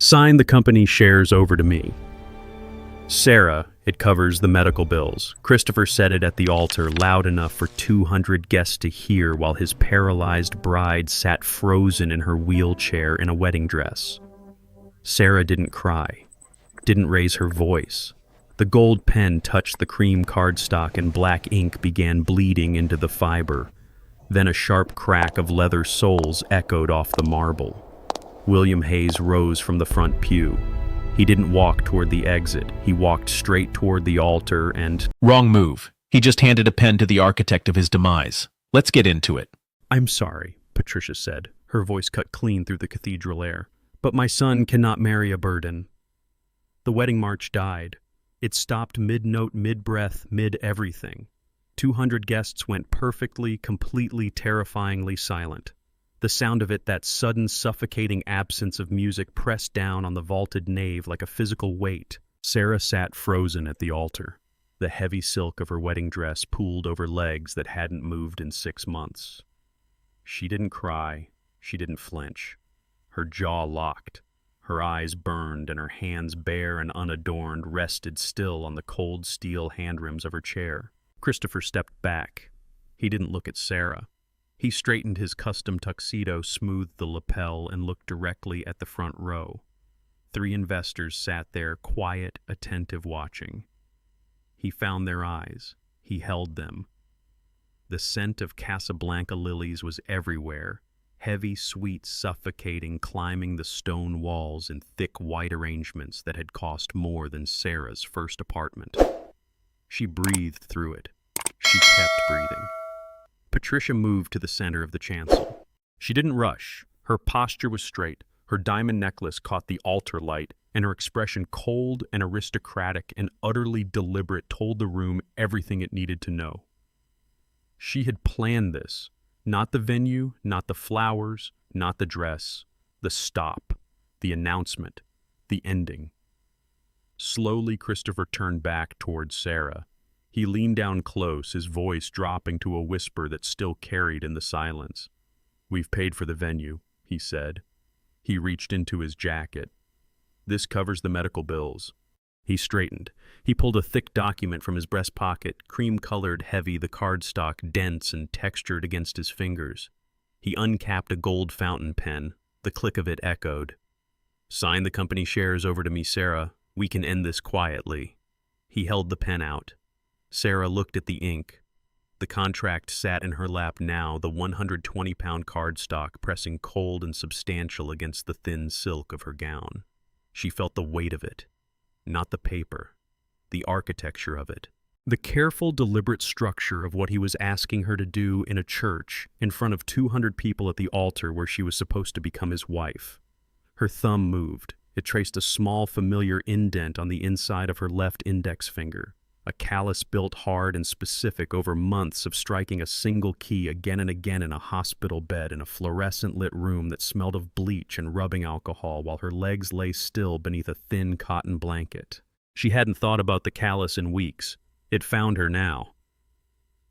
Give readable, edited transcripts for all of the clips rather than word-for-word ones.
Sign the company shares over to me. Sarah, it covers the medical bills. Christopher said it at the altar loud enough for 200 guests to hear while his paralyzed bride sat frozen in her wheelchair in a wedding dress. Sarah didn't cry, didn't raise her voice. The gold pen touched the cream cardstock and black ink began bleeding into the fiber. Then a sharp crack of leather soles echoed off the marble. William Hayes rose from the front pew. He didn't walk toward the exit. He walked straight toward the altar and... Wrong move. He just handed a pen to the architect of his demise. Let's get into it. "I'm sorry," Patricia said, her voice cut clean through the cathedral air. "But my son cannot marry a burden." The wedding march died. It stopped mid-note, mid-breath, mid-everything. 200 guests went perfectly, completely, terrifyingly silent. The sound of it, that sudden, suffocating absence of music, pressed down on the vaulted nave like a physical weight. Sarah sat frozen at the altar. The heavy silk of her wedding dress pooled over legs that hadn't moved in 6 months. She didn't cry. She didn't flinch. Her jaw locked. Her eyes burned, and her hands, bare and unadorned, rested still on the cold steel handrims of her chair. Christopher stepped back. He didn't look at Sarah. He straightened his custom tuxedo, smoothed the lapel, and looked directly at the front row. 3 investors sat there, quiet, attentive, watching. He found their eyes. He held them. The scent of Casablanca lilies was everywhere, heavy, sweet, suffocating, climbing the stone walls in thick white arrangements that had cost more than Sarah's first apartment. She breathed through it. She kept breathing. Patricia moved to the center of the chancel. She didn't rush. Her posture was straight. Her diamond necklace caught the altar light, and her expression, cold and aristocratic and utterly deliberate, told the room everything it needed to know. She had planned this. Not the venue, not the flowers, not the dress. The stop, the announcement, the ending. Slowly, Christopher turned back towards Sarah. He leaned down close, his voice dropping to a whisper that still carried in the silence. "We've paid for the venue," he said. He reached into his jacket. "This covers the medical bills." He straightened. He pulled a thick document from his breast pocket, cream-colored, heavy, the cardstock dense and textured against his fingers. He uncapped a gold fountain pen. The click of it echoed. "Sign the company shares over to me, Sarah. We can end this quietly." He held the pen out. Sarah looked at the ink. The contract sat in her lap now, the 120-pound cardstock pressing cold and substantial against the thin silk of her gown. She felt the weight of it. Not the paper. The architecture of it. The careful, deliberate structure of what he was asking her to do in a church, in front of 200 people at the altar where she was supposed to become his wife. Her thumb moved. It traced a small, familiar indent on the inside of her left index finger. A callus built hard and specific over months of striking a single key again and again in a hospital bed in a fluorescent-lit room that smelled of bleach and rubbing alcohol while her legs lay still beneath a thin cotton blanket. She hadn't thought about the callus in weeks. It found her now.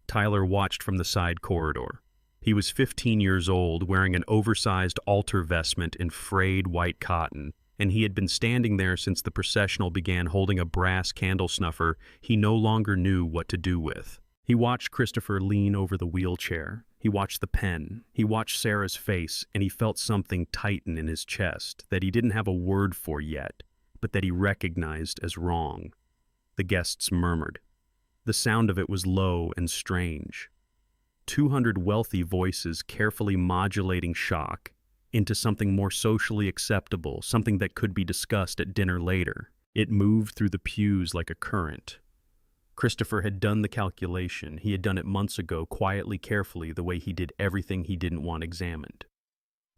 Tyler watched from the side corridor. He was 15 years old, wearing an oversized altar vestment in frayed white cotton, and he had been standing there since the processional began, holding a brass candle snuffer he no longer knew what to do with. He watched Christopher lean over the wheelchair. He watched the pen. He watched Sarah's face, and he felt something tighten in his chest that he didn't have a word for yet, but that he recognized as wrong. The guests murmured. The sound of it was low and strange. 200 wealthy voices carefully modulating shock into something more socially acceptable, something that could be discussed at dinner later. It moved through the pews like a current. Christopher had done the calculation. He had done it months ago, quietly, carefully, the way he did everything he didn't want examined.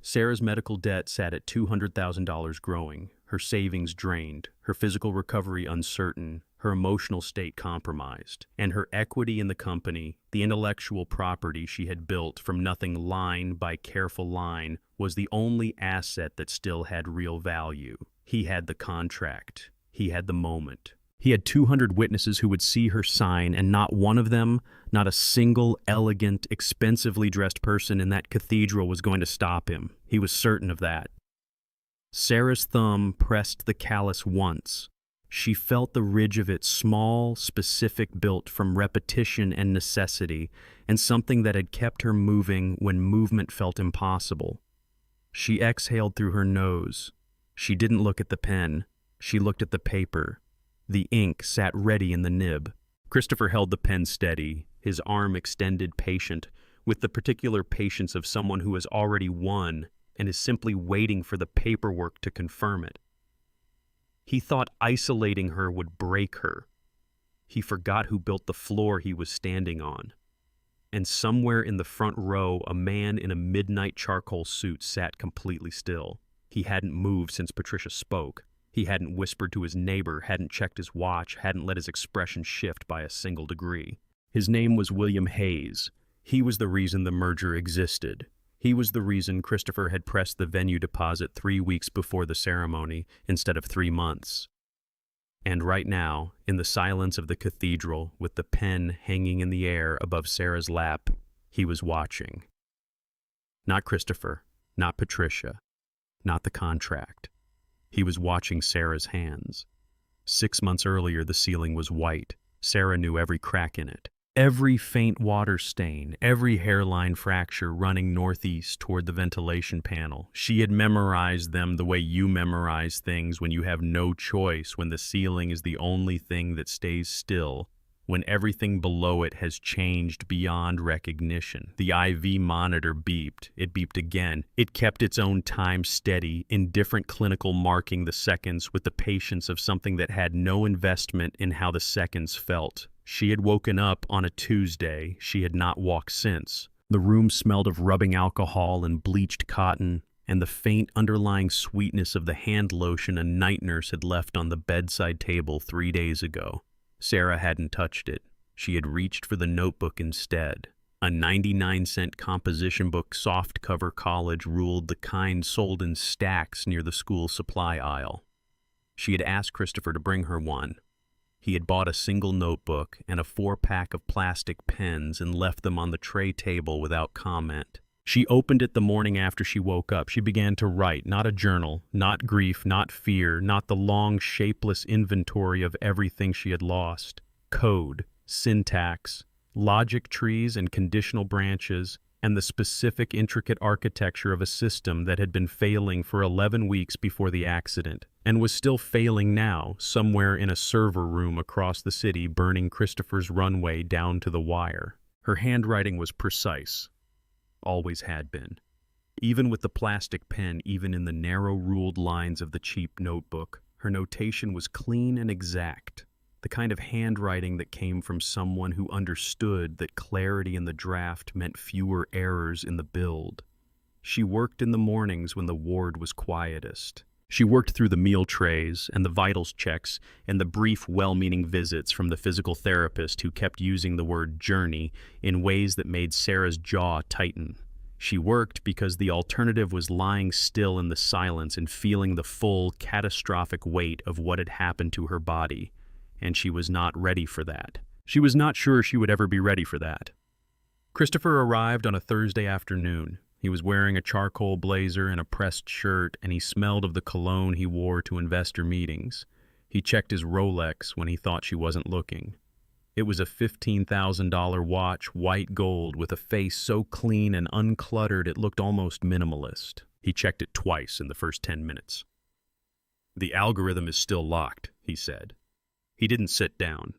Sarah's medical debt sat at $200,000 growing, her savings drained, her physical recovery uncertain, her emotional state compromised, and her equity in the company, the intellectual property she had built from nothing line by careful line, was the only asset that still had real value. He had the contract. He had the moment. He had 200 witnesses who would see her sign, and not one of them, not a single elegant, expensively dressed person in that cathedral was going to stop him. He was certain of that. Sarah's thumb pressed the callus once. She felt the ridge of it, small, specific, built from repetition and necessity, and something that had kept her moving when movement felt impossible. She exhaled through her nose. She didn't look at the pen. She looked at the paper. The ink sat ready in the nib. Christopher held the pen steady, his arm extended, patient, with the particular patience of someone who has already won and is simply waiting for the paperwork to confirm it. He thought isolating her would break her. He forgot who built the floor he was standing on. And somewhere in the front row, a man in a midnight charcoal suit sat completely still. He hadn't moved since Patricia spoke. He hadn't whispered to his neighbor, hadn't checked his watch, hadn't let his expression shift by a single degree. His name was William Hayes. He was the reason the merger existed. He was the reason Christopher had pressed the venue deposit 3 weeks before the ceremony instead of 3 months. And right now, in the silence of the cathedral, with the pen hanging in the air above Sarah's lap, he was watching. Not Christopher, not Patricia, not the contract. He was watching Sarah's hands. 6 months earlier, the ceiling was white. Sarah knew every crack in it. Every faint water stain, every hairline fracture running northeast toward the ventilation panel. She had memorized them the way you memorize things when you have no choice, when the ceiling is the only thing that stays still, when everything below it has changed beyond recognition. The IV monitor beeped. It beeped again. It kept its own time steady, indifferent clinical marking the seconds with the patience of something that had no investment in how the seconds felt. She had woken up on a Tuesday. She had not walked since. The room smelled of rubbing alcohol and bleached cotton, and the faint underlying sweetness of the hand lotion a night nurse had left on the bedside table 3 days ago. Sarah hadn't touched it. She had reached for the notebook instead. A 99-cent composition book, softcover college ruled, the kind sold in stacks near the school supply aisle. She had asked Christopher to bring her one. He had bought a single notebook and a 4-pack of plastic pens and left them on the tray table without comment. She opened it the morning after she woke up. She began to write, not a journal, not grief, not fear, not the long, shapeless inventory of everything she had lost. Code, syntax, logic trees and conditional branches, and the specific, intricate architecture of a system that had been failing for 11 weeks before the accident, and was still failing now, somewhere in a server room across the city, burning Christopher's runway down to the wire. Her handwriting was precise. Always had been. Even with the plastic pen, even in the narrow ruled lines of the cheap notebook, her notation was clean and exact. The kind of handwriting that came from someone who understood that clarity in the draft meant fewer errors in the build. She worked in the mornings when the ward was quietest. She worked through the meal trays and the vitals checks and the brief, well-meaning visits from the physical therapist who kept using the word journey in ways that made Sarah's jaw tighten. She worked because the alternative was lying still in the silence and feeling the full, catastrophic weight of what had happened to her body. And she was not ready for that. She was not sure she would ever be ready for that. Christopher arrived on a Thursday afternoon. He was wearing a charcoal blazer and a pressed shirt, and he smelled of the cologne he wore to investor meetings. He checked his Rolex when he thought she wasn't looking. It was a $15,000 watch, white gold, with a face so clean and uncluttered it looked almost minimalist. He checked it twice in the first 10 minutes. "The algorithm is still locked," he said. He didn't sit down.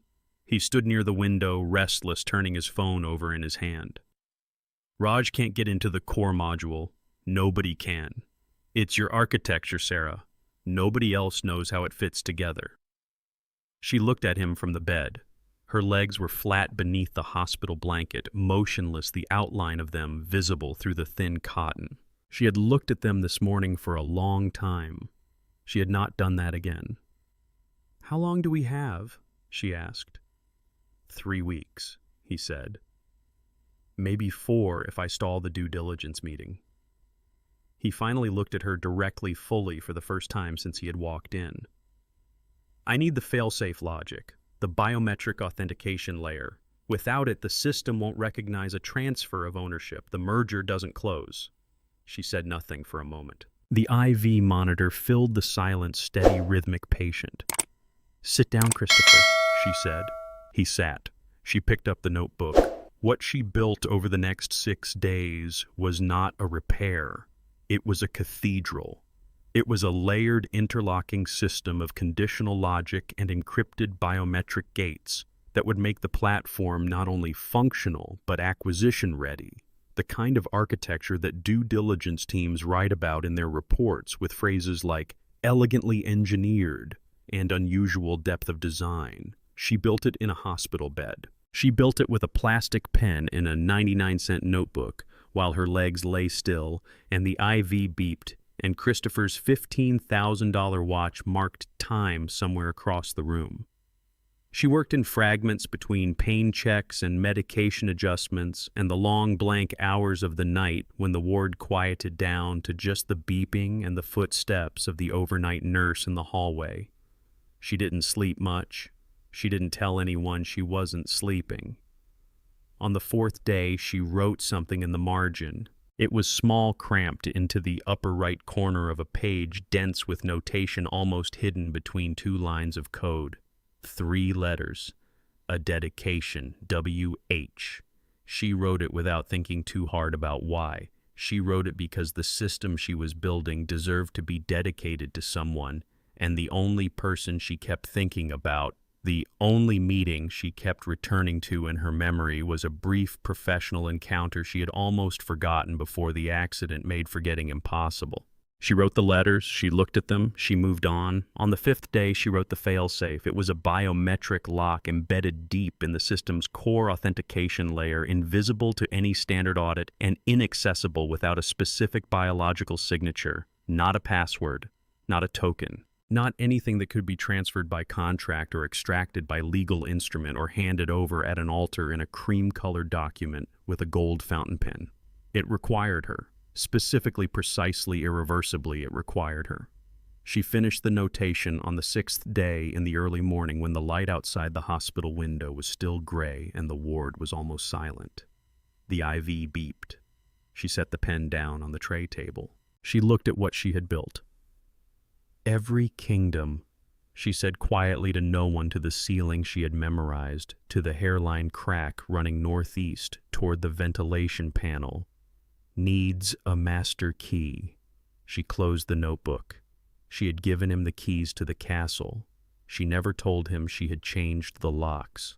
He stood near the window, restless, turning his phone over in his hand. "Raj can't get into the core module. Nobody can. It's your architecture, Sarah. Nobody else knows how it fits together." She looked at him from the bed. Her legs were flat beneath the hospital blanket, motionless, the outline of them visible through the thin cotton. She had looked at them this morning for a long time. She had not done that again. "How long do we have?" she asked. 3 weeks, he said. "Maybe 4 if I stall the due diligence meeting." He finally looked at her directly, fully, for the first time since he had walked in. "I need the failsafe logic, the biometric authentication layer. Without it, the system won't recognize a transfer of ownership. The merger doesn't close." She said nothing for a moment. The IV monitor filled the silent, steady, rhythmic patient. "Sit down, Christopher," she said. He sat. She picked up the notebook. What she built over the next 6 days was not a repair. It was a cathedral. It was a layered, interlocking system of conditional logic and encrypted biometric gates that would make the platform not only functional, but acquisition-ready. The kind of architecture that due diligence teams write about in their reports with phrases like elegantly engineered and unusual depth of design. She built it in a hospital bed. She built it with a plastic pen in a 99-cent notebook while her legs lay still and the IV beeped and Christopher's $15,000 watch marked time somewhere across the room. She worked in fragments between pain checks and medication adjustments and the long blank hours of the night when the ward quieted down to just the beeping and the footsteps of the overnight nurse in the hallway. She didn't sleep much. She didn't tell anyone she wasn't sleeping. On the 4th day, she wrote something in the margin. It was small, cramped into the upper right corner of a page dense with notation almost hidden between 2 lines of code. 3 letters. A dedication. WH. She wrote it without thinking too hard about why. She wrote it because the system she was building deserved to be dedicated to someone, and the only person she kept thinking about, the only meeting she kept returning to in her memory, was a brief professional encounter she had almost forgotten before the accident made forgetting impossible. She wrote the letters, she looked at them, she moved on. On the 5th day, she wrote the failsafe. It was a biometric lock embedded deep in the system's core authentication layer, invisible to any standard audit and inaccessible without a specific biological signature. Not a password, not a token, not anything that could be transferred by contract or extracted by legal instrument or handed over at an altar in a cream-colored document with a gold fountain pen. It required her. Specifically, precisely, irreversibly, it required her. She finished the notation on the 6th day in the early morning when the light outside the hospital window was still gray and the ward was almost silent. The IV beeped. She set the pen down on the tray table. She looked at what she had built. "Every kingdom," she said quietly to no one, to the ceiling she had memorized, to the hairline crack running northeast toward the ventilation panel, "needs a master key." She closed the notebook. She had given him the keys to the castle. She never told him she had changed the locks.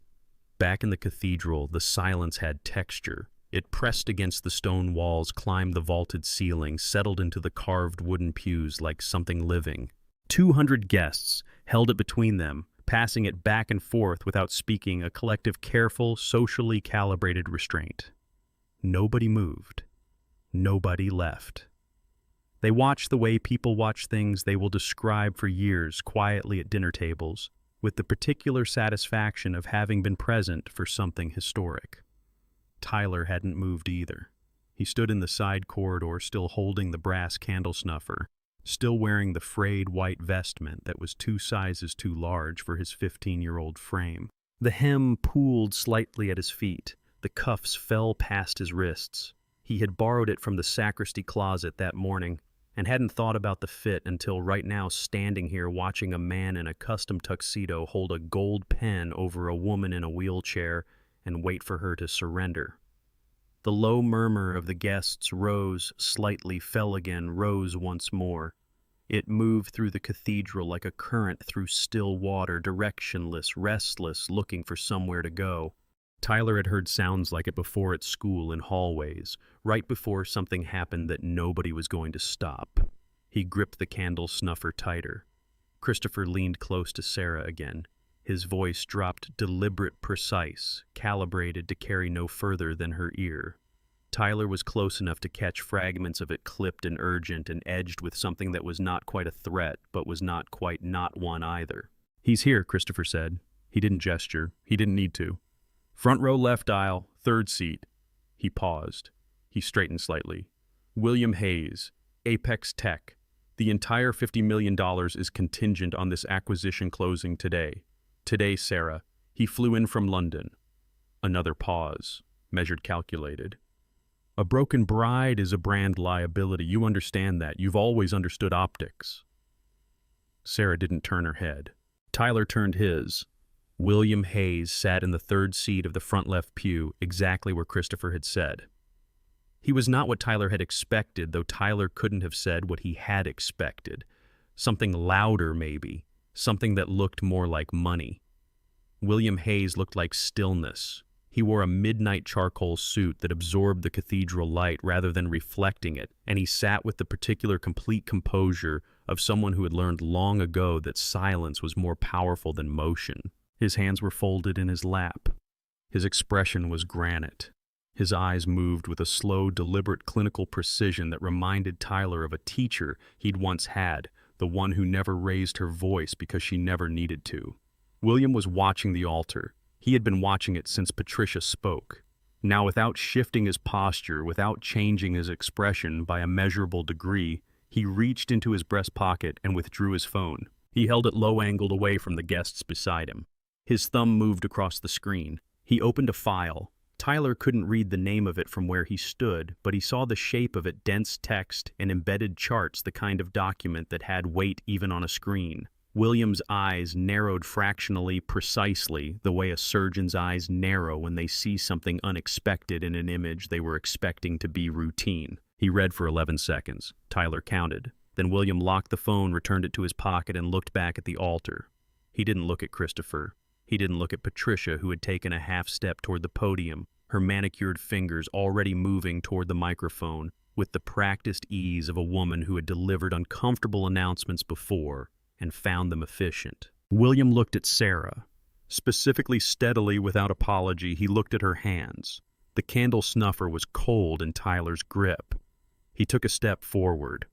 Back in the cathedral, the silence had texture. It pressed against the stone walls, climbed the vaulted ceiling, settled into the carved wooden pews like something living. 200 guests held it between them, passing it back and forth without speaking, a collective careful, socially calibrated restraint. Nobody moved. Nobody left. They watched the way people watch things they will describe for years quietly at dinner tables, with the particular satisfaction of having been present for something historic. Tyler hadn't moved either. He stood in the side corridor, still holding the brass candle snuffer, still wearing the frayed white vestment that was 2 sizes too large for his 15-year-old frame. The hem pooled slightly at his feet. The cuffs fell past his wrists. He had borrowed it from the sacristy closet that morning and hadn't thought about the fit until right now, standing here watching a man in a custom tuxedo hold a gold pen over a woman in a wheelchair and wait for her to surrender. The low murmur of the guests rose slightly, fell again, rose once more. It moved through the cathedral like a current through still water, directionless, restless, looking for somewhere to go. Tyler had heard sounds like it before at school, in hallways, right before something happened that nobody was going to stop. He gripped the candle snuffer tighter. Christopher leaned close to Sarah again. His voice dropped, deliberate, precise, calibrated to carry no further than her ear. Tyler was close enough to catch fragments of it, clipped and urgent and edged with something that was not quite a threat, but was not quite not one either. "He's here," Christopher said. He didn't gesture. He didn't need to. "Front row left aisle, 3rd seat." He paused. He straightened slightly. "William Hayes, Apex Tech. The entire $50 million is contingent on this acquisition closing today. Today, Sarah. He flew in from London." Another pause, measured, calculated. A broken bride is a brand liability. You understand that. You've always understood optics. Sarah didn't turn her head. Tyler turned his. William Hayes sat in the third seat of the front left pew, exactly where Christopher had said. He was not what Tyler had expected, though Tyler couldn't have said what he had expected. Something louder, maybe. Something that looked more like money. William Hayes looked like stillness. He wore a midnight charcoal suit that absorbed the cathedral light rather than reflecting it, and he sat with the particular complete composure of someone who had learned long ago that silence was more powerful than motion. His hands were folded in his lap. His expression was granite. His eyes moved with a slow, deliberate clinical precision that reminded Tyler of a teacher he'd once had, the one who never raised her voice because she never needed to. William was watching the altar. He had been watching it since Patricia spoke. Now, without shifting his posture, without changing his expression by a measurable degree, he reached into his breast pocket and withdrew his phone. He held it low-angled away from the guests beside him. His thumb moved across the screen. He opened a file. Tyler couldn't read the name of it from where he stood, but he saw the shape of it, dense text and embedded charts, the kind of document that had weight even on a screen. William's eyes narrowed fractionally precisely, the way a surgeon's eyes narrow when they see something unexpected in an image they were expecting to be routine. He read for 11 seconds. Tyler counted. Then William locked the phone, returned it to his pocket, and looked back at the altar. He didn't look at Christopher. He didn't look at Patricia, who had taken a half step toward the podium, her manicured fingers already moving toward the microphone with the practiced ease of a woman who had delivered uncomfortable announcements before and found them efficient. William looked at Sarah. Specifically, steadily, without apology, he looked at her hands. The candle snuffer was cold in Tyler's grip. He took a step forward.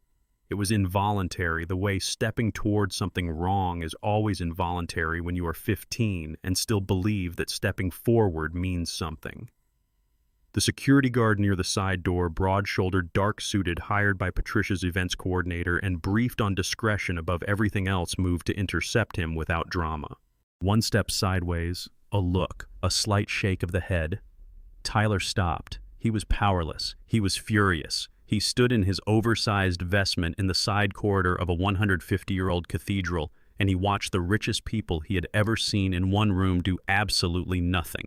It was involuntary, the way stepping toward something wrong is always involuntary when you are 15 and still believe that stepping forward means something. The security guard near the side door, broad-shouldered, dark-suited, hired by Patricia's events coordinator and briefed on discretion above everything else, moved to intercept him without drama. One step sideways, a look, a slight shake of the head. Tyler stopped. He was powerless. He was furious. He stood in his oversized vestment in the side corridor of a 150-year-old cathedral, and he watched the richest people he had ever seen in one room do absolutely nothing.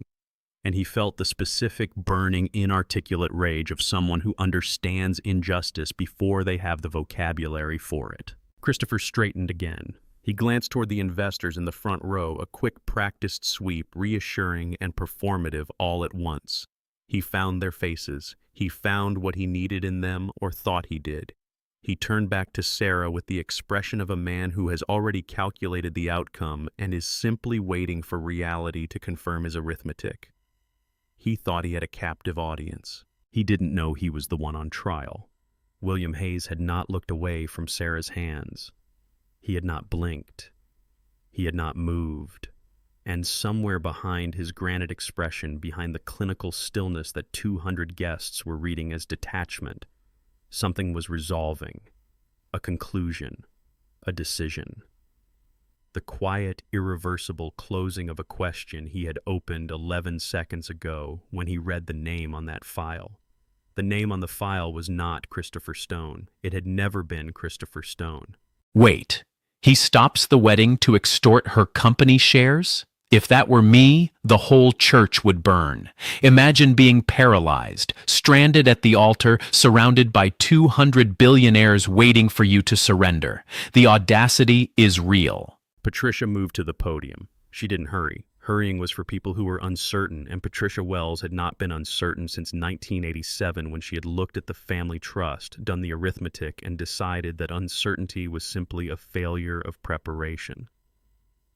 And he felt the specific, burning, inarticulate rage of someone who understands injustice before they have the vocabulary for it. Christopher straightened again. He glanced toward the investors in the front row, a quick, practiced sweep, reassuring and performative all at once. He found their faces. He found what he needed in them, or thought he did. He turned back to Sarah with the expression of a man who has already calculated the outcome and is simply waiting for reality to confirm his arithmetic. He thought he had a captive audience. He didn't know he was the one on trial. William Hayes had not looked away from Sarah's hands. He had not blinked. He had not moved. And somewhere behind his granite expression, behind the clinical stillness that 200 guests were reading as detachment, something was resolving, a conclusion, a decision. The quiet, irreversible closing of a question he had opened 11 seconds ago when he read the name on that file. The name on the file was not Christopher Stone. It had never been Christopher Stone. Wait, he stops the wedding to extort her company shares? If that were me, the whole church would burn. Imagine being paralyzed, stranded at the altar, surrounded by 200 billionaires waiting for you to surrender. The audacity is real. Patricia moved to the podium. She didn't hurry. Hurrying was for people who were uncertain, and Patricia Wells had not been uncertain since 1987 when she had looked at the family trust, done the arithmetic, and decided that uncertainty was simply a failure of preparation.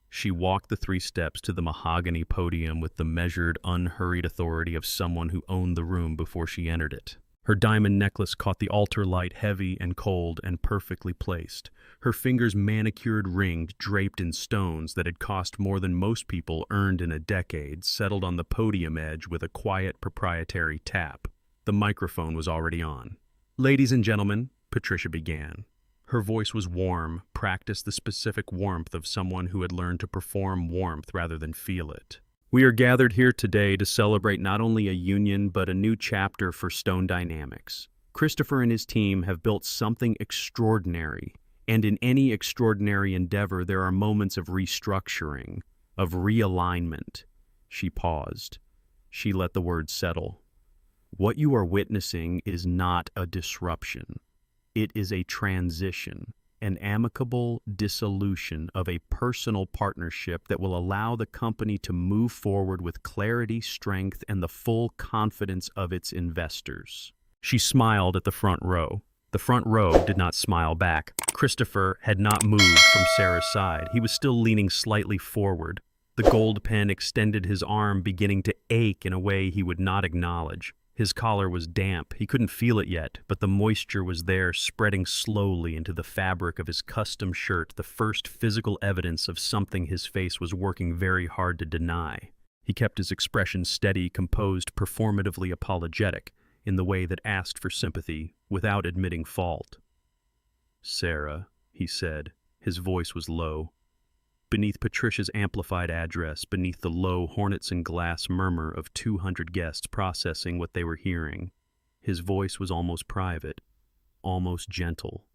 She walked the 3 steps to the mahogany podium with the measured, unhurried authority of someone who owned the room before she entered it. Her diamond necklace caught the altar light, heavy and cold and perfectly placed. Her fingers manicured, ringed, draped in stones that had cost more than most people earned in a decade, settled on the podium edge with a quiet, proprietary tap. The microphone was already on. "Ladies and gentlemen," Patricia began. Her voice was warm, practiced the specific warmth of someone who had learned to perform warmth rather than feel it. We are gathered here today to celebrate not only a union but a new chapter for Stone Dynamics. Christopher and his team have built something extraordinary, and in any extraordinary endeavor there are moments of restructuring, of realignment. She paused. She let the words settle. What you are witnessing is not a disruption. It is a transition, an amicable dissolution of a personal partnership that will allow the company to move forward with clarity, strength, and the full confidence of its investors. She smiled at the front row. The front row did not smile back. Christopher had not moved from Sarah's side. He was still leaning slightly forward. The gold pen extended his arm, beginning to ache in a way he would not acknowledge. His collar was damp. He couldn't feel it yet, but the moisture was there, spreading slowly into the fabric of his custom shirt, the first physical evidence of something his face was working very hard to deny. He kept his expression steady, composed, performatively apologetic, in the way that asked for sympathy, without admitting fault. "Sarah," he said. His voice was low. Beneath Patricia's amplified address, beneath the low hornets and glass murmur of 200 guests processing what they were hearing, his voice was almost private, almost gentle.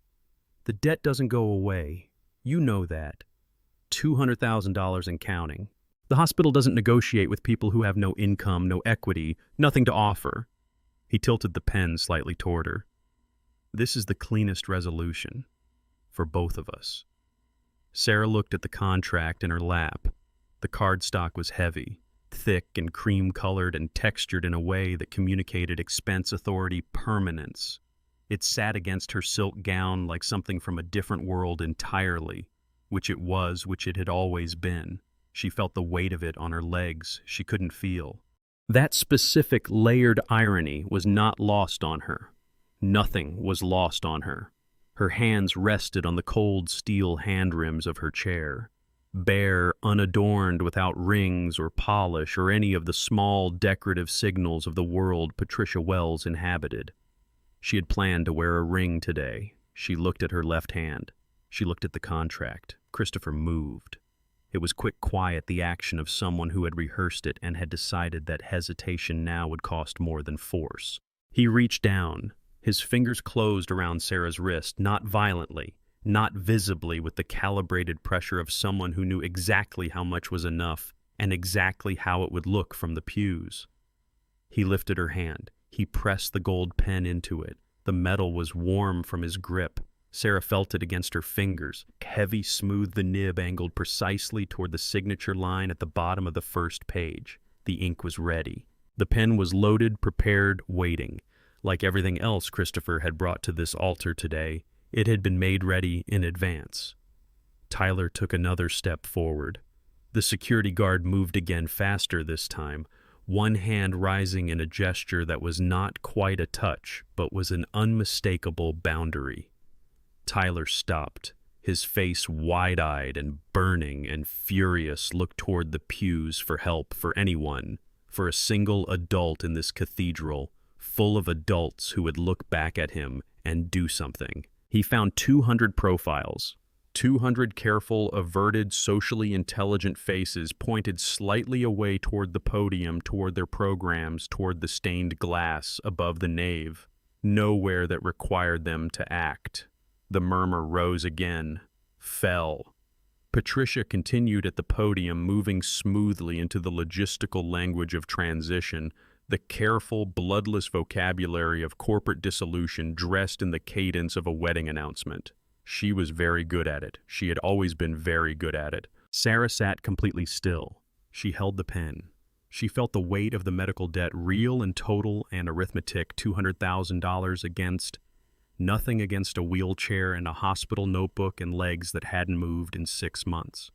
"The debt doesn't go away. You know that. $200,000 and counting. The hospital doesn't negotiate with people who have no income, no equity, nothing to offer." He tilted the pen slightly toward her. "This is the cleanest resolution. For both of us." Sarah looked at the contract in her lap. The cardstock was heavy, thick and cream-colored and textured in a way that communicated expense, authority, permanence. It sat against her silk gown like something from a different world entirely, which it was, which it had always been. She felt the weight of it on her legs she couldn't feel. That specific layered irony was not lost on her. Nothing was lost on her. Her hands rested on the cold steel hand rims of her chair. Bare, unadorned, without rings or polish or any of the small decorative signals of the world Patricia Wells inhabited. She had planned to wear a ring today. She looked at her left hand. She looked at the contract. Christopher moved. It was quick, quiet, the action of someone who had rehearsed it and had decided that hesitation now would cost more than force. He reached down. His fingers closed around Sarah's wrist, not violently, not visibly, with the calibrated pressure of someone who knew exactly how much was enough and exactly how it would look from the pews. He lifted her hand. He pressed the gold pen into it. The metal was warm from his grip. Sarah felt it against her fingers. Heavy, smooth, the nib angled precisely toward the signature line at the bottom of the first page. The ink was ready. The pen was loaded, prepared, waiting. Like everything else Christopher had brought to this altar today, it had been made ready in advance. Tyler took another step forward. The security guard moved again, faster this time, one hand rising in a gesture that was not quite a touch, but was an unmistakable boundary. Tyler stopped, his face wide-eyed and burning and furious, looked toward the pews for help, for anyone, for a single adult in this cathedral, full of adults who would look back at him and do something. He found 200 profiles, 200 careful, averted, socially intelligent faces pointed slightly away toward the podium, toward their programs, toward the stained glass above the nave. Nowhere that required them to act. The murmur rose again, fell. Patricia continued at the podium, moving smoothly into the logistical language of transition, the careful, bloodless vocabulary of corporate dissolution dressed in the cadence of a wedding announcement. She was very good at it. She had always been very good at it. Sarah sat completely still. She held the pen. She felt the weight of the medical debt, real and total and arithmetic, $200,000 against nothing, against a wheelchair and a hospital notebook and legs that hadn't moved in 6 months.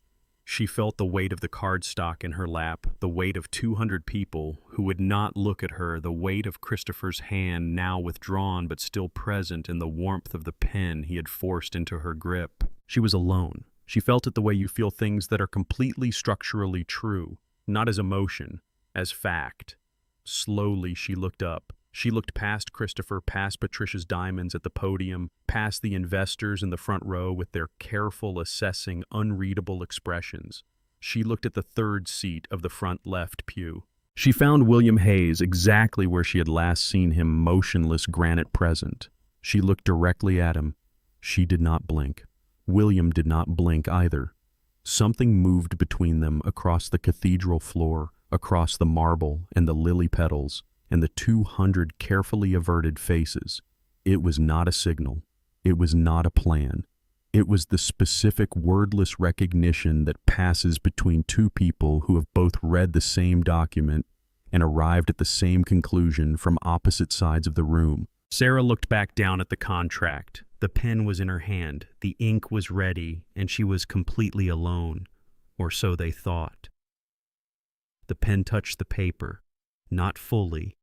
She felt the weight of the cardstock in her lap, the weight of 200 people who would not look at her, the weight of Christopher's hand, now withdrawn but still present in the warmth of the pen he had forced into her grip. She was alone. She felt it the way you feel things that are completely structurally true, not as emotion, as fact. Slowly she looked up. She looked past Christopher, past Patricia's diamonds at the podium, past the investors in the front row with their careful, assessing, unreadable expressions. She looked at the third seat of the front left pew. She found William Hayes exactly where she had last seen him, motionless, granite present. She looked directly at him. She did not blink. William did not blink either. Something moved between them across the cathedral floor, across the marble and the lily petals, and the 200 carefully averted faces. It was not a signal. It was not a plan. It was the specific wordless recognition that passes between two people who have both read the same document and arrived at the same conclusion from opposite sides of the room. Sarah looked back down at the contract. The pen was in her hand, the ink was ready, and she was completely alone, or so they thought. The pen touched the paper. Not fully.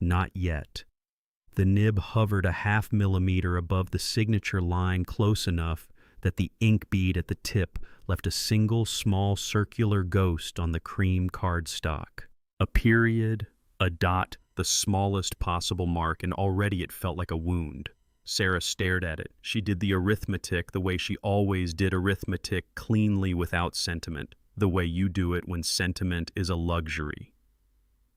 Not yet. The nib hovered a half millimeter above the signature line, close enough that the ink bead at the tip left a single small circular ghost on the cream cardstock. A period, a dot, the smallest possible mark, and already it felt like a wound. Sarah stared at it. She did the arithmetic the way she always did arithmetic, cleanly without sentiment, the way you do it when sentiment is a luxury.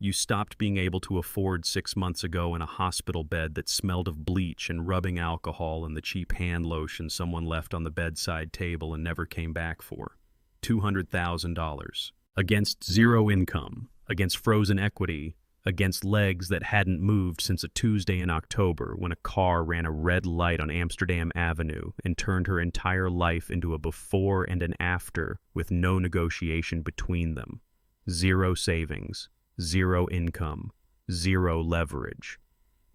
You stopped being able to afford 6 months ago in a hospital bed that smelled of bleach and rubbing alcohol and the cheap hand lotion someone left on the bedside table and never came back for. $200,000. Against zero income. Against frozen equity. Against legs that hadn't moved since a Tuesday in October when a car ran a red light on Amsterdam Avenue and turned her entire life into a before and an after with no negotiation between them. Zero savings. Zero income, zero leverage.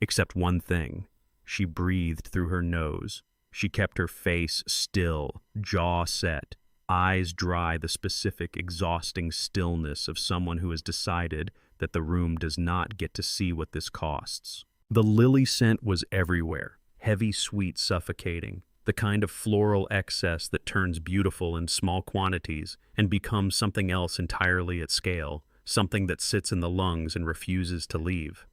Except one thing. She breathed through her nose. She kept her face still, jaw set, eyes dry, the specific, exhausting stillness of someone who has decided that the room does not get to see what this costs. The lily scent was everywhere, heavy, sweet, suffocating, the kind of floral excess that turns beautiful in small quantities and becomes something else entirely at scale. Something that sits in the lungs and refuses to leave.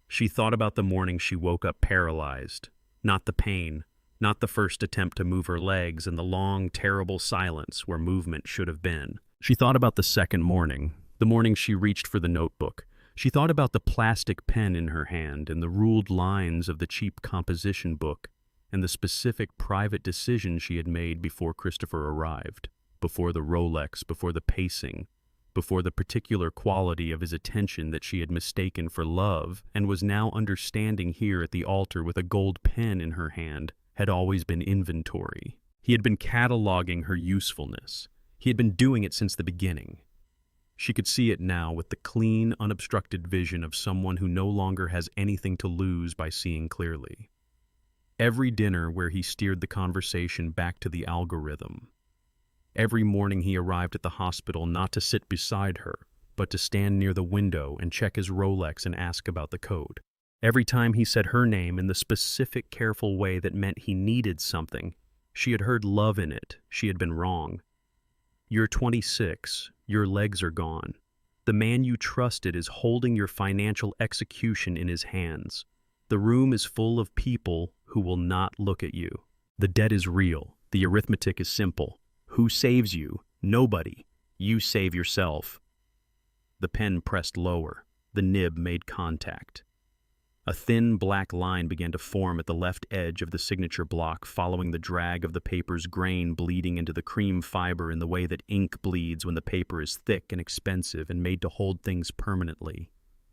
She thought about the morning she woke up paralyzed. Not the pain, not the first attempt to move her legs and the long, terrible silence where movement should have been. She thought about the second morning, the morning she reached for the notebook. She thought about the plastic pen in her hand and the ruled lines of the cheap composition book and the specific private decision she had made before Christopher arrived, before the Rolex, before the pacing, before the particular quality of his attention that she had mistaken for love and was now understanding here at the altar with a gold pen in her hand had always been inventory. He had been cataloging her usefulness. He had been doing it since the beginning. She could see it now with the clean, unobstructed vision of someone who no longer has anything to lose by seeing clearly. Every dinner where he steered the conversation back to the algorithm. Every morning he arrived at the hospital not to sit beside her, but to stand near the window and check his Rolex and ask about the code. Every time he said her name in the specific, careful way that meant he needed something, she had heard love in it. She had been wrong. You're 26. Your legs are gone. The man you trusted is holding your financial execution in his hands. The room is full of people who will not look at you. The debt is real. The arithmetic is simple. Who saves you? Nobody. You save yourself. The pen pressed lower. The nib made contact. A thin black line began to form at the left edge of the signature block, following the drag of the paper's grain bleeding into the cream fiber in the way that ink bleeds when the paper is thick and expensive and made to hold things permanently.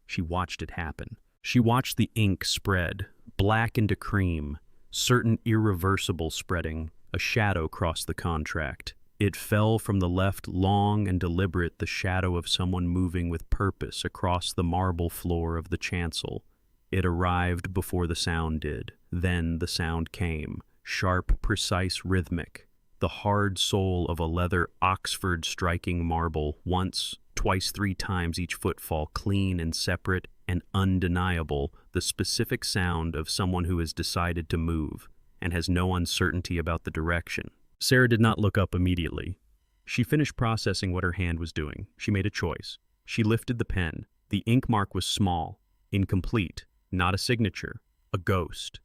She watched it happen. She watched the ink spread, black into cream, certain irreversible spreading. A shadow crossed the contract. It fell from the left, long and deliberate, the shadow of someone moving with purpose across the marble floor of the chancel. It arrived before the sound did. Then the sound came, sharp, precise, rhythmic. The hard sole of a leather Oxford striking marble, once, twice, 3 times each footfall, clean and separate and undeniable, the specific sound of someone who has decided to move and has no uncertainty about the direction. Sarah did not look up immediately. She finished processing what her hand was doing. She made a choice. She lifted the pen. The ink mark was small, incomplete, not a signature, a ghost.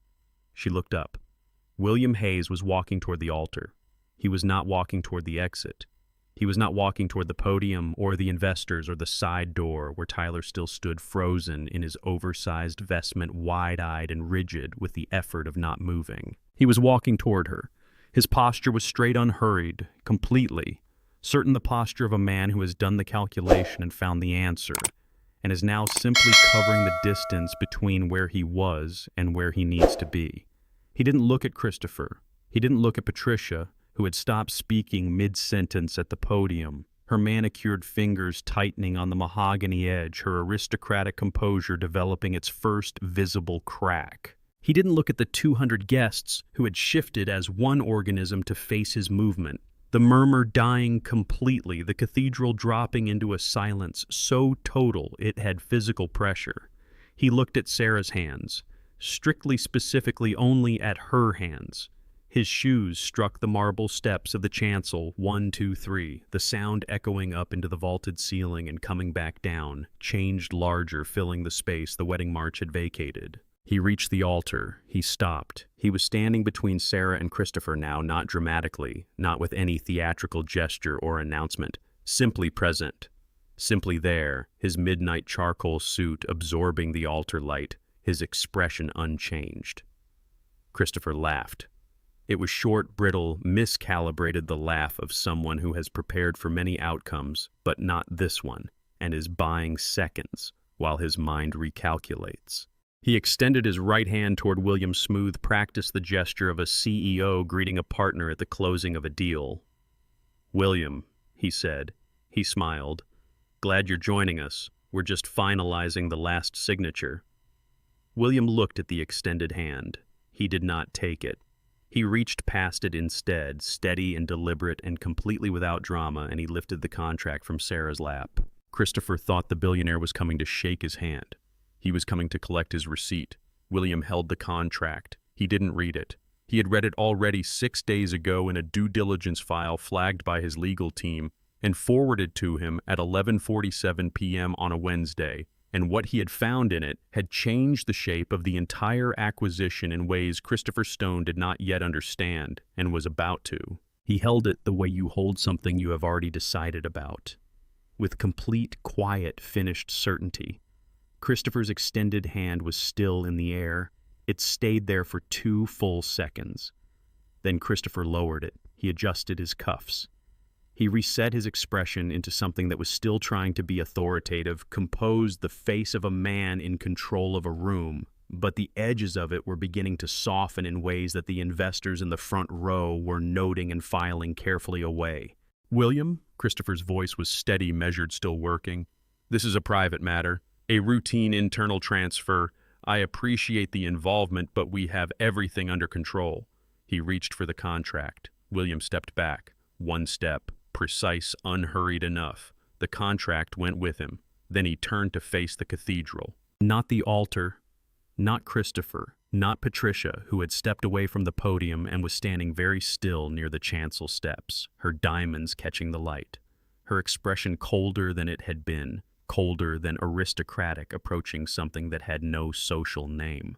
She looked up. William Hayes was walking toward the altar. He was not walking toward the exit. He was not walking toward the podium or the investors or the side door where Tyler still stood frozen in his oversized vestment, wide-eyed and rigid with the effort of not moving. He was walking toward her. His posture was straight, unhurried, completely, certain the posture of a man who has done the calculation and found the answer, and is now simply covering the distance between where he was and where he needs to be. He didn't look at Christopher. He didn't look at Patricia, who had stopped speaking mid-sentence at the podium, her manicured fingers tightening on the mahogany edge, her aristocratic composure developing its first visible crack. He didn't look at the 200 guests who had shifted as one organism to face his movement, the murmur dying completely, the cathedral dropping into a silence so total it had physical pressure. He looked at Sarah's hands, strictly specifically only at her hands. His shoes struck the marble steps of the chancel, 1, 2, 3, the sound echoing up into the vaulted ceiling and coming back down, changed larger, filling the space the wedding march had vacated. He reached the altar. He stopped. He was standing between Sarah and Christopher now, not dramatically, not with any theatrical gesture or announcement, simply present, simply there, his midnight charcoal suit absorbing the altar light, his expression unchanged. Christopher laughed. It was short, brittle, miscalibrated, the laugh of someone who has prepared for many outcomes, but not this one, and is buying seconds while his mind recalculates. He extended his right hand toward William Smooth, practiced the gesture of a CEO greeting a partner at the closing of a deal. "William," he said. He smiled. "Glad you're joining us. We're just finalizing the last signature." William looked at the extended hand. He did not take it. He reached past it instead, steady and deliberate and completely without drama, and he lifted the contract from Sarah's lap. Christopher thought the billionaire was coming to shake his hand. He was coming to collect his receipt. William held the contract. He didn't read it. He had read it already 6 days ago in a due diligence file flagged by his legal team and forwarded to him at 11:47 p.m. on a Wednesday, and what he had found in it had changed the shape of the entire acquisition in ways Christopher Stone did not yet understand and was about to. He held it the way you hold something you have already decided about, with complete, quiet, finished certainty. Christopher's extended hand was still in the air. It stayed there for 2 full seconds. Then Christopher lowered it. He adjusted his cuffs. He reset his expression into something that was still trying to be authoritative, composed, the face of a man in control of a room, but the edges of it were beginning to soften in ways that the investors in the front row were noting and filing carefully away. "William," Christopher's voice was steady, measured, still working. "This is a private matter. A routine internal transfer. I appreciate the involvement, but we have everything under control." He reached for the contract. William stepped back. 1 step, precise, unhurried enough. The contract went with him. Then he turned to face the cathedral. Not the altar, not Christopher, not Patricia, who had stepped away from the podium and was standing very still near the chancel steps, her diamonds catching the light, her expression colder than it had been, colder than aristocratic, approaching something that had no social name.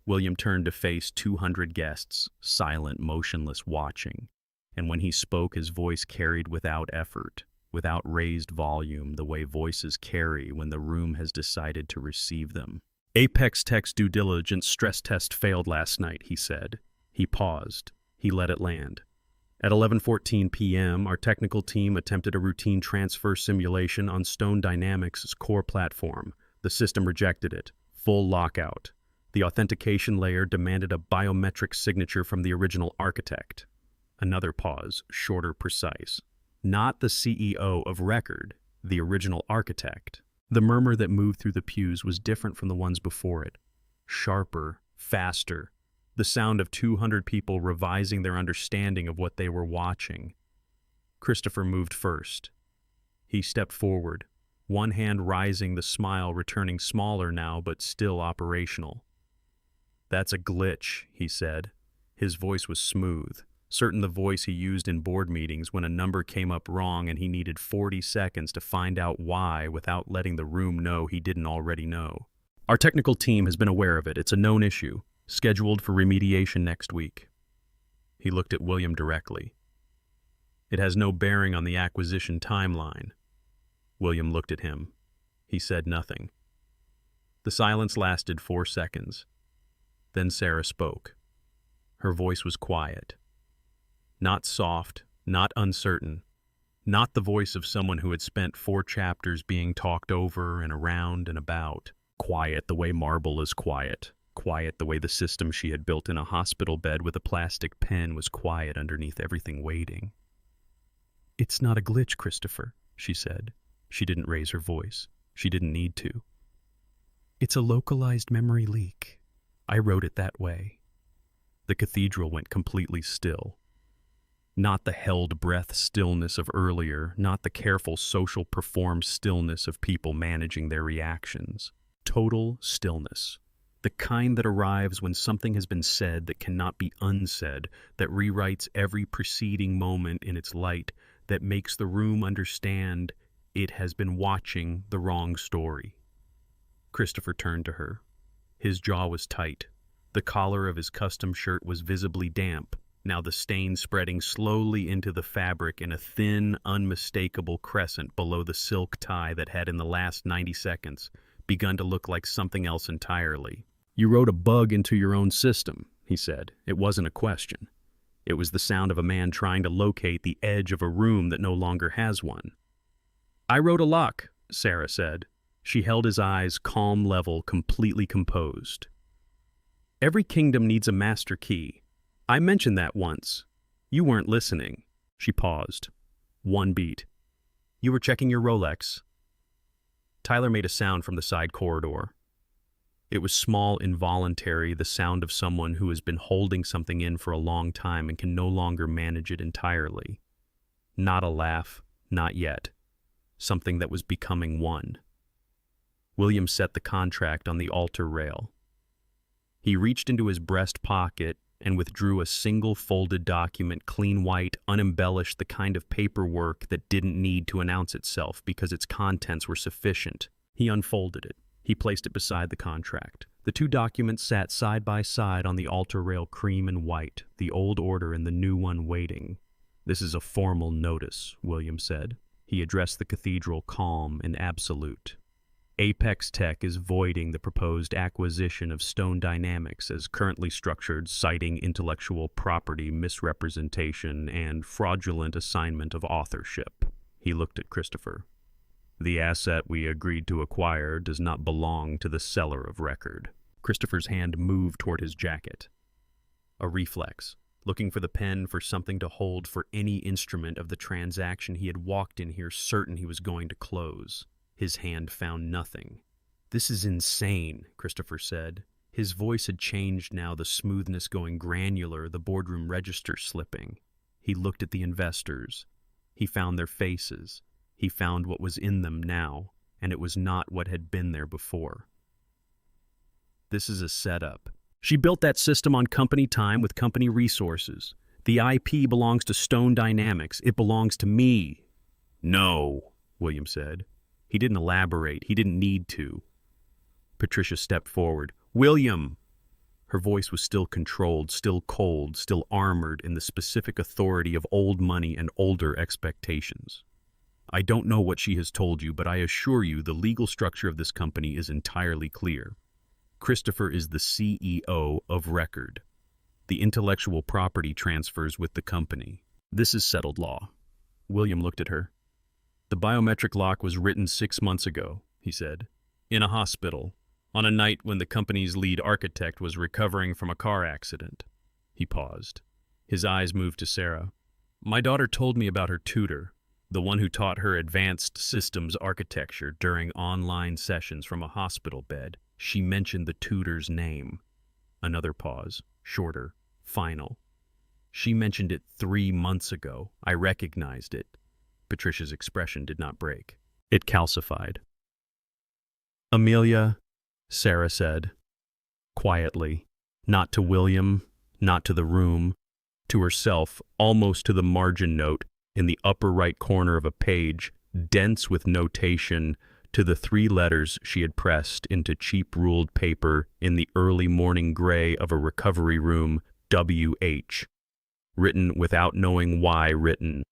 William turned to face 200 guests, silent, motionless, watching, and when he spoke, his voice carried without effort, without raised volume, the way voices carry when the room has decided to receive them. "Apex Tech's due diligence stress test failed last night," he said. He paused. He let it land. At 11:14 p.m., our technical team attempted a routine transfer simulation on Stone Dynamics' core platform. The system rejected it. Full lockout. The authentication layer demanded a biometric signature from the original architect. Another pause, shorter, precise. Not the CEO of record, the original architect. The murmur that moved through the pews was different from the ones before it. Sharper, faster. The sound of 200 people revising their understanding of what they were watching. Christopher moved first. He stepped forward, one hand rising, the smile returning smaller now but still operational. "That's a glitch," he said. His voice was smooth, certain the voice he used in board meetings when a number came up wrong and he needed 40 seconds to find out why without letting the room know he didn't already know. "Our technical team has been aware of it. It's a known issue. Scheduled for remediation next week." He looked at William directly. It has no bearing on the acquisition timeline. William looked at him. He said nothing. The silence lasted 4 seconds. Then Sarah spoke. Her voice was quiet. Not soft, not uncertain. Not the voice of someone who had spent 4 chapters being talked over and around and about. Quiet the way marble is quiet. Quiet the way the system she had built in a hospital bed with a plastic pen was quiet underneath everything waiting. "It's not a glitch, Christopher," she said. She didn't raise her voice. She didn't need to. "It's a localized memory leak. I wrote it that way." The cathedral went completely still. Not the held breath stillness of earlier, not the careful social performed stillness of people managing their reactions. Total stillness. The kind that arrives when something has been said that cannot be unsaid, that rewrites every preceding moment in its light, that makes the room understand it has been watching the wrong story. Christopher turned to her. His jaw was tight. The collar of his custom shirt was visibly damp, now the stain spreading slowly into the fabric in a thin, unmistakable crescent below the silk tie that had in the last 90 seconds begun to look like something else entirely. "You wrote a bug into your own system," he said. It wasn't a question. It was the sound of a man trying to locate the edge of a room that no longer has one. "I wrote a lock," Sarah said. She held his eyes, calm, level, completely composed. "Every kingdom needs a master key. I mentioned that once. You weren't listening." She paused. One beat. "You were checking your Rolex." Tyler made a sound from the side corridor. It was small, involuntary, the sound of someone who has been holding something in for a long time and can no longer manage it entirely. Not a laugh, not yet. Something that was becoming one. William set the contract on the altar rail. He reached into his breast pocket and withdrew a single folded document, clean white, unembellished, the kind of paperwork that didn't need to announce itself because its contents were sufficient. He unfolded it. He placed it beside the contract. The 2 documents sat side by side on the altar rail, cream and white, the old order and the new one waiting. "This is a formal notice," William said. He addressed the cathedral, calm and absolute. "Apex Tech is voiding the proposed acquisition of Stone Dynamics as currently structured, citing intellectual property misrepresentation and fraudulent assignment of authorship." He looked at Christopher. "The asset we agreed to acquire does not belong to the seller of record." Christopher's hand moved toward his jacket. A reflex, looking for the pen, for something to hold, for any instrument of the transaction he had walked in here certain he was going to close. His hand found nothing. "This is insane," Christopher said. His voice had changed now, the smoothness going granular, the boardroom register slipping. He looked at the investors. He found their faces. He found what was in them now, and it was not what had been there before. "This is a setup. She built that system on company time with company resources. The IP belongs to Stone Dynamics. It belongs to me." "No," William said. He didn't elaborate. He didn't need to. Patricia stepped forward. "William!" Her voice was still controlled, still cold, still armored in the specific authority of old money and older expectations. "I don't know what she has told you, but I assure you the legal structure of this company is entirely clear. Christopher is the CEO of record. The intellectual property transfers with the company. This is settled law." William looked at her. "The biometric lock was written 6 months ago," he said, "in a hospital, on a night when the company's lead architect was recovering from a car accident." He paused. His eyes moved to Sarah. "My daughter told me about her tutor, the one who taught her advanced systems architecture during online sessions from a hospital bed. She mentioned the tutor's name." Another pause, shorter, final. "She mentioned it 3 months ago. I recognized it." Patricia's expression did not break. It calcified. "Amelia," Sarah said, quietly, not to William, not to the room, to herself, almost to the margin note in the upper right corner of a page, dense with notation, to the 3 letters she had pressed into cheap ruled paper in the early morning gray of a recovery room, WH. Written without knowing why written.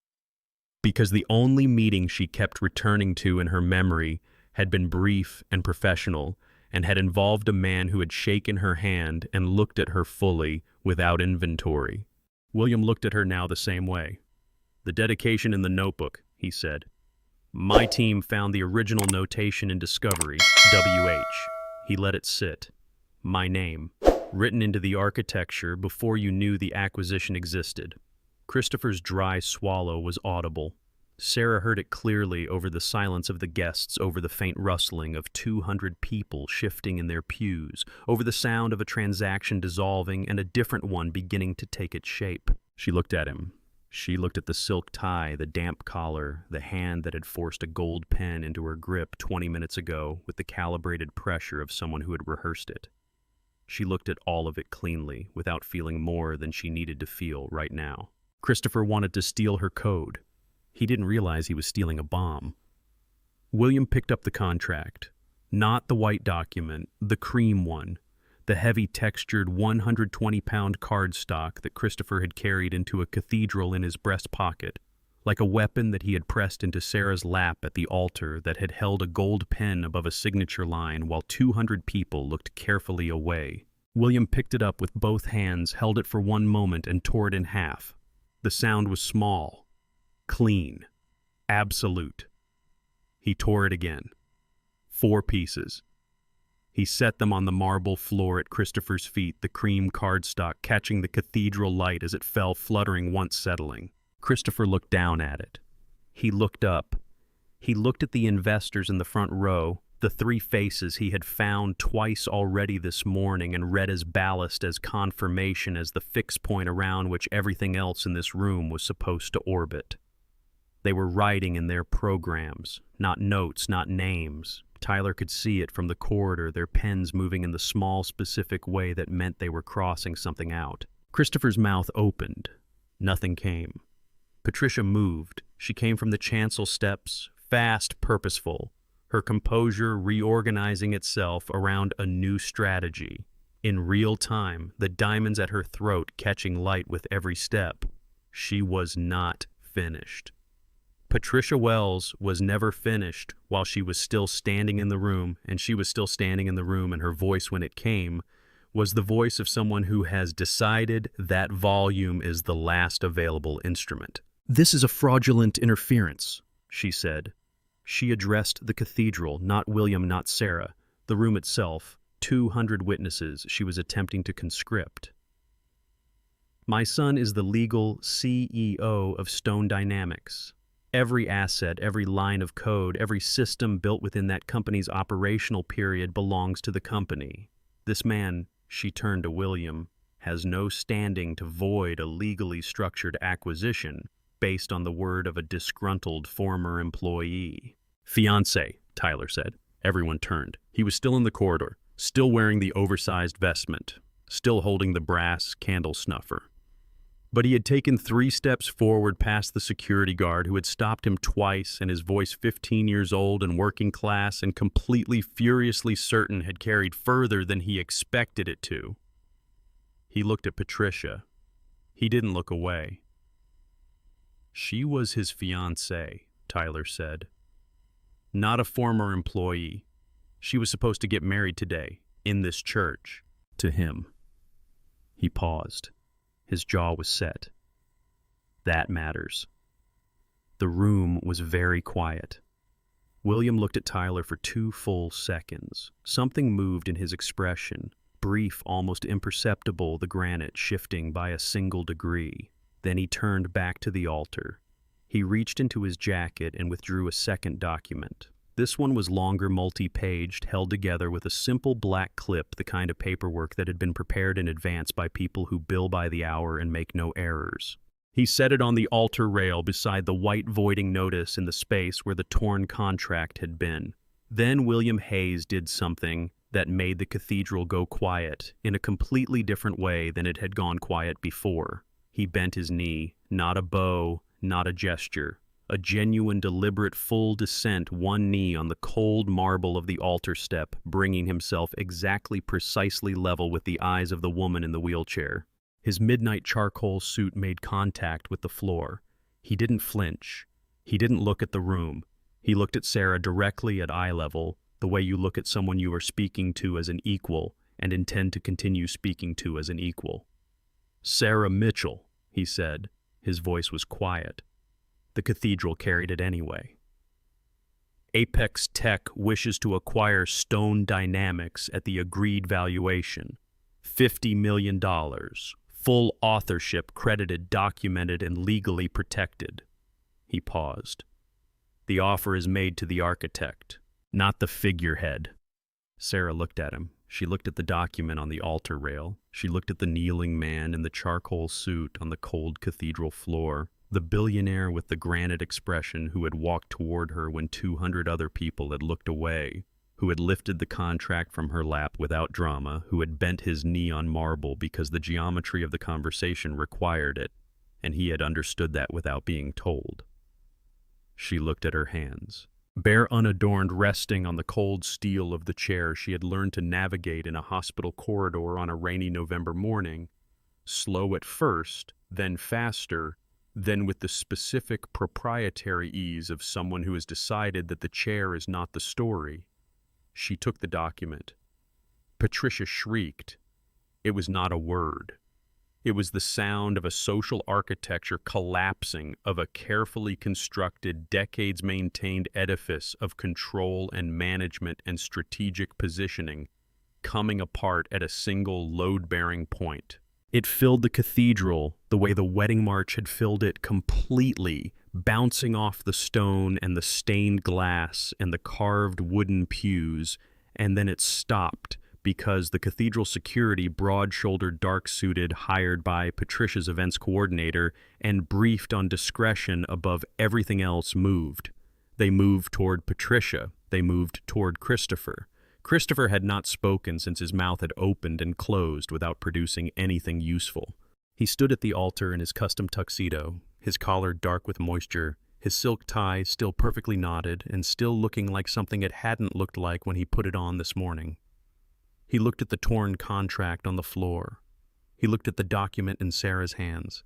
because the only meeting she kept returning to in her memory had been brief and professional, and had involved a man who had shaken her hand and looked at her fully, without inventory. William looked at her now the same way. "The dedication in the notebook," he said. "My team found the original notation in Discovery, WH. He let it sit. My name, written into the architecture before you knew the acquisition existed." Christopher's dry swallow was audible. Sarah heard it clearly over the silence of the guests, over the faint rustling of 200 people shifting in their pews, over the sound of a transaction dissolving and a different one beginning to take its shape. She looked at him. She looked at the silk tie, the damp collar, the hand that had forced a gold pen into her grip 20 minutes ago with the calibrated pressure of someone who had rehearsed it. She looked at all of it cleanly, without feeling more than she needed to feel right now. Christopher wanted to steal her code. He didn't realize he was stealing a bomb. William picked up the contract. Not the white document, the cream one. The heavy textured 120-pound cardstock that Christopher had carried into a cathedral in his breast pocket, like a weapon that he had pressed into Sarah's lap at the altar that had held a gold pen above a signature line while 200 people looked carefully away. William picked it up with both hands, held it for one moment, and tore it in half. The sound was small, clean, absolute. He tore it again. 4 pieces. He set them on the marble floor at Christopher's feet, the cream cardstock catching the cathedral light as it fell fluttering once settling. Christopher looked down at it. He looked up. He looked at the investors in the front row, the 3 faces he had found twice already this morning and read as ballast, as confirmation, as the fixed point around which everything else in this room was supposed to orbit. They were writing in their programs, not notes, not names. Tyler could see it from the corridor, their pens moving in the small, specific way that meant they were crossing something out. Christopher's mouth opened. Nothing came. Patricia moved. She came from the chancel steps, fast, purposeful, her composure reorganizing itself around a new strategy. In real time, the diamonds at her throat catching light with every step. She was not finished. Patricia Wells was never finished while she was still standing in the room, and she was still standing in the room, and her voice, when it came, was the voice of someone who has decided that volume is the last available instrument. "This is a fraudulent interference," she said. She addressed the cathedral, not William, not Sarah. The room itself, 200 witnesses she was attempting to conscript. "My son is the legal CEO of Stone Dynamics. Every asset, every line of code, every system built within that company's operational period belongs to the company. This man," she turned to William, "has no standing to void a legally structured acquisition based on the word of a disgruntled former employee." "Fiancé," Tyler said. Everyone turned. He was still in the corridor, still wearing the oversized vestment, still holding the brass candle snuffer. But he had taken 3 steps forward past the security guard who had stopped him twice, and his voice, 15 years old and working class and completely, furiously certain, had carried further than he expected it to. He looked at Patricia. He didn't look away. "She was his fiancée," Tyler said. "Not a former employee. She was supposed to get married today, in this church, to him." He paused. His jaw was set. "That matters." The room was very quiet. William looked at Tyler for 2 full seconds. Something moved in his expression, brief, almost imperceptible, the granite shifting by a single degree. Then he turned back to the altar. He reached into his jacket and withdrew a second document. This one was longer, multi-paged, held together with a simple black clip, the kind of paperwork that had been prepared in advance by people who bill by the hour and make no errors. He set it on the altar rail beside the white voiding notice in the space where the torn contract had been. Then William Hayes did something that made the cathedral go quiet in a completely different way than it had gone quiet before. He bent his knee, not a bow, not a gesture. A genuine, deliberate, full descent, one knee on the cold marble of the altar step, bringing himself exactly, precisely level with the eyes of the woman in the wheelchair. His midnight charcoal suit made contact with the floor. He didn't flinch. He didn't look at the room. He looked at Sarah directly at eye level, the way you look at someone you are speaking to as an equal and intend to continue speaking to as an equal. "Sarah Mitchell," he said. His voice was quiet. The cathedral carried it anyway. "Apex Tech wishes to acquire Stone Dynamics at the agreed valuation. $50 million. Full authorship credited, documented, and legally protected." He paused. "The offer is made to the architect, not the figurehead." Sarah looked at him. She looked at the document on the altar rail. She looked at the kneeling man in the charcoal suit on the cold cathedral floor, the billionaire with the granite expression who had walked toward her when 200 other people had looked away, who had lifted the contract from her lap without drama, who had bent his knee on marble because the geometry of the conversation required it, and he had understood that without being told. She looked at her hands, bare unadorned, resting on the cold steel of the chair she had learned to navigate in a hospital corridor on a rainy November morning, slow at first, then faster, then with the specific proprietary ease of someone who has decided that the chair is not the story. She took the document. Patricia shrieked. It was not a word. It was the sound of a social architecture collapsing, of a carefully constructed, decades-maintained edifice of control and management and strategic positioning, coming apart at a single load-bearing point. It filled the cathedral the way the wedding march had filled it completely, bouncing off the stone and the stained glass and the carved wooden pews, and then it stopped because the cathedral security, broad-shouldered, dark-suited, hired by Patricia's events coordinator and briefed on discretion above everything else, moved. They moved toward Patricia. They moved toward Christopher. Christopher had not spoken since his mouth had opened and closed without producing anything useful. He stood at the altar in his custom tuxedo, his collar dark with moisture, his silk tie still perfectly knotted and still looking like something it hadn't looked like when he put it on this morning. He looked at the torn contract on the floor. He looked at the document in Sarah's hands.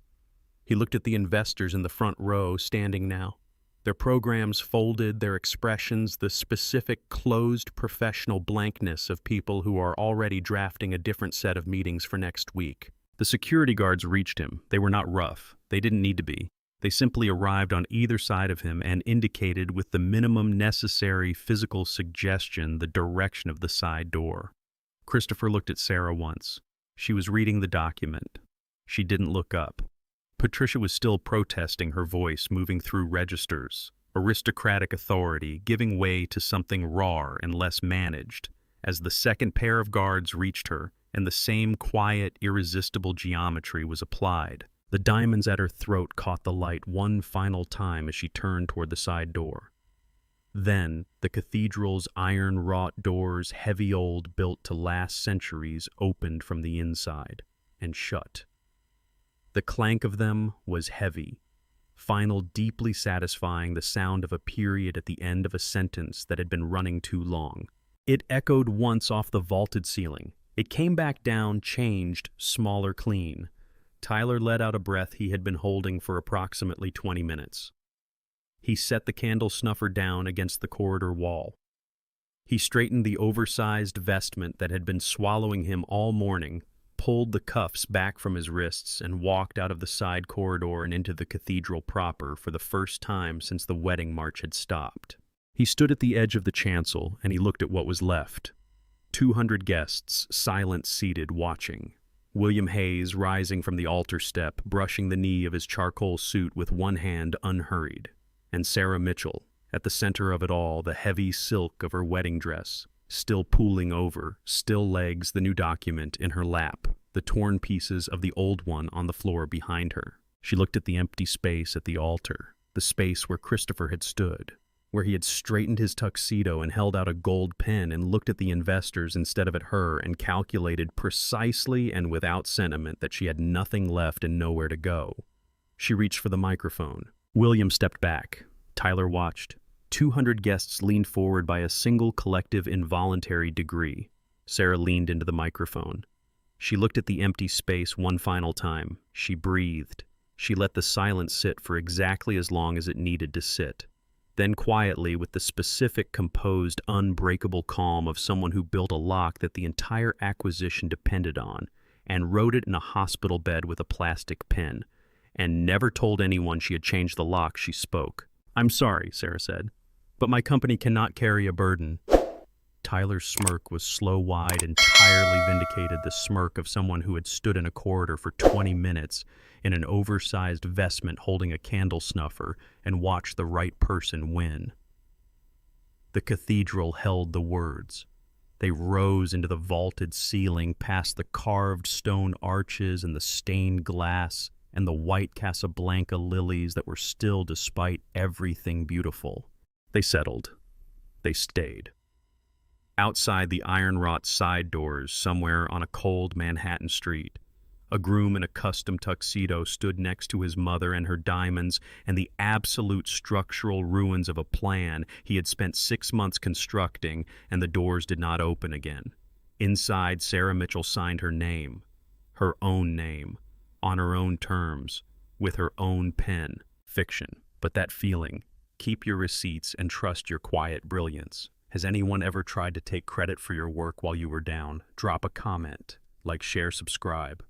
He looked at the investors in the front row standing now. Their programs folded, their expressions, the specific closed professional blankness of people who are already drafting a different set of meetings for next week. The security guards reached him. They were not rough. They didn't need to be. They simply arrived on either side of him and indicated with the minimum necessary physical suggestion the direction of the side door. Christopher looked at Sarah once. She was reading the document. She didn't look up. Patricia was still protesting, her voice moving through registers, aristocratic authority giving way to something raw and less managed, as the second pair of guards reached her and the same quiet, irresistible geometry was applied. The diamonds at her throat caught the light one final time as she turned toward the side door. Then, the cathedral's iron-wrought doors, heavy old, built to last centuries, opened from the inside and shut. The clank of them was heavy, final, deeply satisfying, the sound of a period at the end of a sentence that had been running too long. It echoed once off the vaulted ceiling. It came back down, changed, smaller, clean. Tyler let out a breath he had been holding for approximately 20 minutes. He set the candle snuffer down against the corridor wall. He straightened the oversized vestment that had been swallowing him all morning, pulled the cuffs back from his wrists, and walked out of the side corridor and into the cathedral proper for the first time since the wedding march had stopped. He stood at the edge of the chancel, and he looked at what was left. 200 guests, silent, seated, watching. William Hayes rising from the altar step, brushing the knee of his charcoal suit with one hand, unhurried. And Sarah Mitchell, at the center of it all, the heavy silk of her wedding dress, still pooling over, still legs the new document in her lap, the torn pieces of the old one on the floor behind her. She looked at the empty space at the altar, the space where Christopher had stood, where he had straightened his tuxedo and held out a gold pen and looked at the investors instead of at her and calculated precisely and without sentiment that she had nothing left and nowhere to go. She reached for the microphone. William stepped back. Tyler watched. 200 guests leaned forward by a single collective involuntary degree. Sarah leaned into the microphone. She looked at the empty space one final time. She breathed. She let the silence sit for exactly as long as it needed to sit. Then quietly, with the specific, composed, unbreakable calm of someone who built a lock that the entire acquisition depended on, and wrote it in a hospital bed with a plastic pen, and never told anyone she had changed the lock, she spoke. "I'm sorry," Sarah said, "but my company cannot carry a burden." Tyler's smirk was slow-wide, entirely vindicated the smirk of someone who had stood in a corridor for 20 minutes in an oversized vestment holding a candle snuffer and watched the right person win. The cathedral held the words. They rose into the vaulted ceiling, past the carved stone arches and the stained glass and the white Casablanca lilies that were still despite everything beautiful. They settled. They stayed. Outside the iron-wrought side doors, somewhere on a cold Manhattan street, a groom in a custom tuxedo stood next to his mother and her diamonds and the absolute structural ruins of a plan he had spent 6 months constructing, and the doors did not open again. Inside, Sarah Mitchell signed her own name, on her own terms, with her own pen. Fiction. But that feeling, keep your receipts and trust your quiet brilliance. Has anyone ever tried to take credit for your work while you were down? Drop a comment, like, share, subscribe.